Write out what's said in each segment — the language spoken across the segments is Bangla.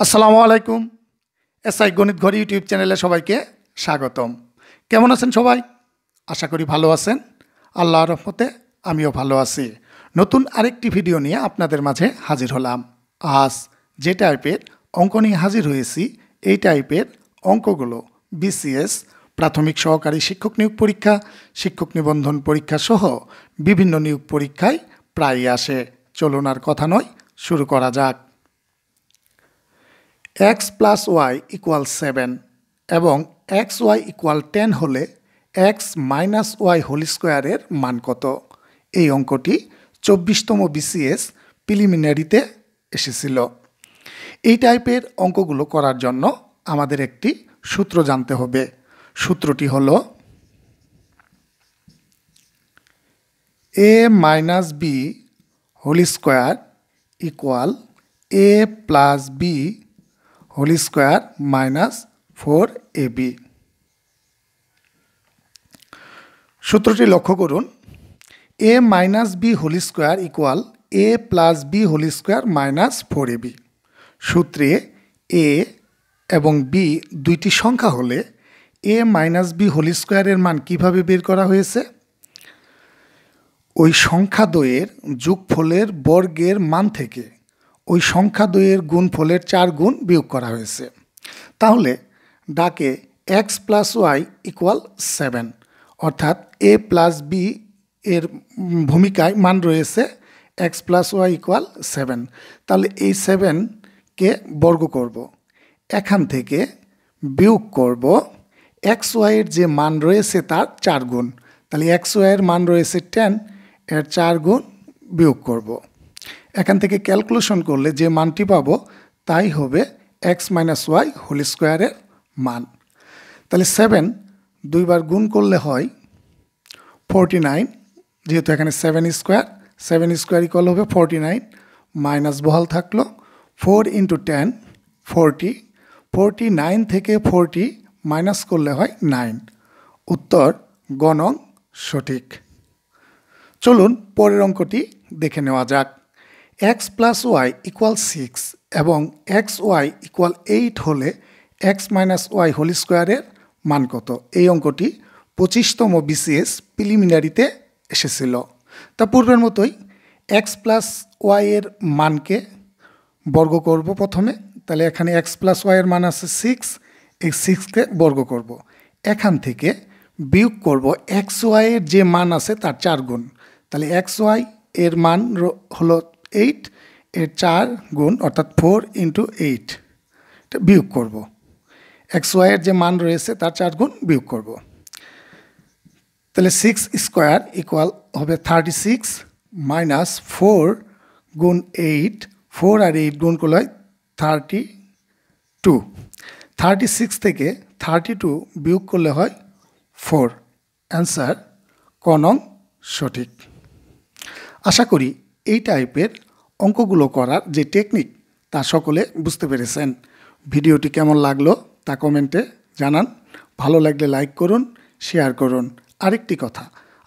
আসসালামু আলাইকুম। এসআই গণিত ঘর ইউটিউব চ্যানেলে সবাইকে স্বাগতম। কেমন আছেন সবাই? আশা করি ভালো আছেন। আল্লাহর রহমতে আমিও ভালো আছি। নতুন আরেকটি ভিডিও নিয়ে আপনাদের মাঝে হাজির হলাম। আজ যে টাইপের অঙ্ক নিয়ে হাজির হয়েছি, এই টাইপের অঙ্কগুলো বিসিএস, প্রাথমিক সহকারী শিক্ষক নিয়োগ পরীক্ষা, শিক্ষক নিবন্ধন পরীক্ষা সহ বিভিন্ন নিয়োগ পরীক্ষায় প্রায়ই আসে। চলুন আর কথা নয়, শুরু করা যাক। x plus y equal 7 এবং xy equal 10 হলে x minus y হোল স্কোয়ারের মান কত? এই অঙ্কটি 24তম বিসিএস প্রিলিমিনারিতে এসেছিল। এই টাইপের অঙ্কগুলো করার জন্য আমাদের একটি সূত্র জানতে হবে। সূত্রটি হলো a minus b whole square equal a plus b whole square minus 4ab। সূত্রটি লক্ষ্য করুন, a minus b whole square equal a plus b whole square minus 4ab। সূত্রে a এবং b দুইটি সংখ্যা হলে a মাইনাস b হোল স্কোয়ারের মান কিভাবে বের করা হয়েছে? ওই সংখ্যা দ্বয়ের যোগফলের বর্গের মান থেকে ওই সংখ্যা দ্বয়ের গুণফলের 4 গুণ বিয়োগ করা হয়েছে। তাহলে ডাকে x প্লাস ওয়াই ইকুয়াল 7, অর্থাৎ a প্লাস b এর ভূমিকায় মান রয়েছে x প্লাস ওয়াই ইকুয়াল 7। তাহলে এই 7কে বর্গ করব, এখান থেকে বিয়োগ করব x ওয়াইয়ের যে মান রয়েছে তার 4 গুণ। তাহলে x ওয়াইয়ের মান রয়েছে 10, এর 4 গুণ বিয়োগ করব। এখান থেকে ক্যালকুলেশন করলে যে মানটি পাবো তাই হবে x মাইনাস ওয়াই হোল স্কোয়ারের মান। তাহলে 7 দুইবার গুণ করলে হয় 49, যেহেতু এখানে 7 স্কোয়ার ইকুয়াল হবে 49, মাইনাস বহাল থাকলো 4 ইন্টু 10 40, 49 থেকে 40 মাইনাস করলে হয় 9। উত্তর গ নং সঠিক। চলুন পরের অঙ্কটি দেখে নেওয়া যাক। x প্লাস ওয়াই ইকুয়াল 6 এবং এক্স ওয়াই ইকুয়াল 8 হলে x মাইনাস ওয়াই হোল স্কোয়ারের মান কত? এই অঙ্কটি 25তম বিসিএস প্রিলিমিনারিতে এসেছিল। তা পূর্বের মতোই x প্লাস ওয়াইয়ের মানকে বর্গ করব প্রথমে। তাহলে এখানে x প্লাস ওয়াইয়ের মান আছে 6, এই 6কে বর্গ করব। এখান থেকে বিয়োগ করব x ওয়াইয়ের যে মান আছে তার 4 গুণ। তাহলে x ওয়াই এর মান হলো 8, এর 4 গুণ অর্থাৎ 4 ইন্টু 8, এটা বিয়োগ করব। এক্স ওয়াইয়ের যে মান রয়েছে তার 4 গুণ বিয়োগ করব। তাহলে 6 স্কোয়ার ইকুয়াল হবে 36 মাইনাস 4 গুণ 8, 4 আর 8 গুণ করলে হয় 32। 36 থেকে 32 বিয়োগ করলে হয় 4। অ্যান্সার ক নং সঠিক। আশা করি এই টাইপের অঙ্কগুলো করার যে টেকনিক তা সকলে বুঝতে পেরেছেন। ভিডিওটি কেমন লাগলো তা কমেন্টে জানান। ভালো লাগলে লাইক করুন, শেয়ার করুন। আরেকটি কথা,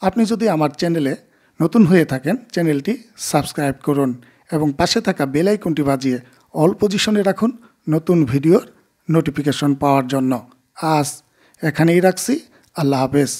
আপনি যদি আমার চ্যানেলে নতুন হয়ে থাকেন চ্যানেলটি সাবস্ক্রাইব করুন এবং পাশে থাকা বেল আইকনটি বাজিয়ে অল পজিশনে রাখুন নতুন ভিডিওর নোটিফিকেশন পাওয়ার জন্য। আজ এখানেই রাখছি। আল্লাহ হাফেজ।